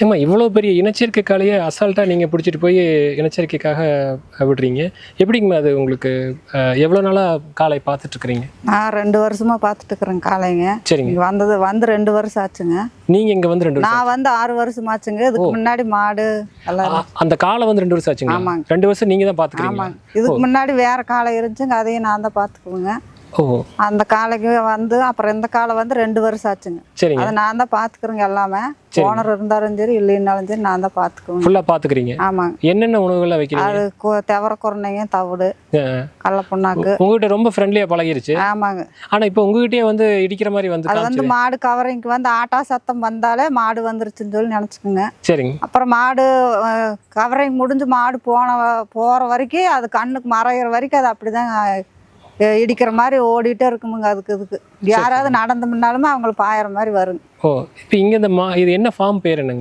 ஏம்மா இவ்வளோ பெரிய இனச்சேர்க்கை காளையை அசால்ட்டாக நீங்கள் பிடிச்சிட்டு போய் இனச்சேர்க்கைக்காக விடுறீங்க, எப்படிங்கம்மா அது உங்களுக்கு? எவ்வளோ நாளாக காளை பார்த்துட்ருக்குறீங்க? நான் 2 வருஷமா பார்த்துட்டு இருக்கிறேன் காளைங்க. சரிங்க. இங்கே வந்து 2 வருஷம் ஆச்சுங்க. நீங்கள் இங்கே வந்து 2 வருஷம்? நான் வந்து 6 வருஷம் ஆச்சுங்க. இதுக்கு முன்னாடி மாடு எல்லாம் அந்த காளை வந்து 2 வருஷம் ஆச்சுங்க? ஆமாங்க. 2 வருஷம் நீங்கள் தான் பார்த்துக்கிறீங்க? ஆமாங்க. இதுக்கு முன்னாடி வேற காளை இருந்துச்சுங்க, அதையும் நான் தான் பார்த்துக்குவேங்க. ஓ. அந்த காளைக்கு வந்து அப்புறம் இந்த காளை வந்து 2 வருஷம் ஆச்சுங்க. சரிங்க. அதை நான் தான் பார்த்துக்கிறேங்க எல்லாமே. ஓனர் இருந்தாலும் சரி இல்லைன்னாலும் சரி நான் தான் பார்த்துக்குவேன். ஃபுல்லாக பார்த்துக்கிறீங்க? ஆமாங்க. என்னென்ன உணவுகள்லாம் வைக்கிறீங்க? அது தெவர குரணைங்க, தவிடு, கடல புண்ணாக்கு. உங்ககிட்ட ரொம்ப ஃப்ரெண்ட்லியாக பழகிருச்சு. ஆமாங்க. ஆனால் இப்போ உங்ககிட்டயே வந்து இடிக்கிற மாதிரி வந்து அது வந்து மாடு கவரிங்க்கு வந்து ஆட்டா சத்தம் வந்தாலே மாடு வந்துருச்சுன்னு சொல்லி நினச்சிக்கோங்க. சரிங்க. அப்புறம் மாடு கவரிங் முடிஞ்சு மாடு போகிற வரைக்கும் அது கண்ணுக்கு மறைகிற வரைக்கும் அது அப்படிதான் இடிக்கிற மாதிரி ஓடிட்டே இருக்குமுங்க. இதுக்கு யாராவது நடந்து முன்னாலுமே அவங்களுக்கு பாயிற மாதிரி வருங்க. ஓ, இப்போ இங்கே இந்த இது என்ன ஃபார்ம் பேர் என்னங்க?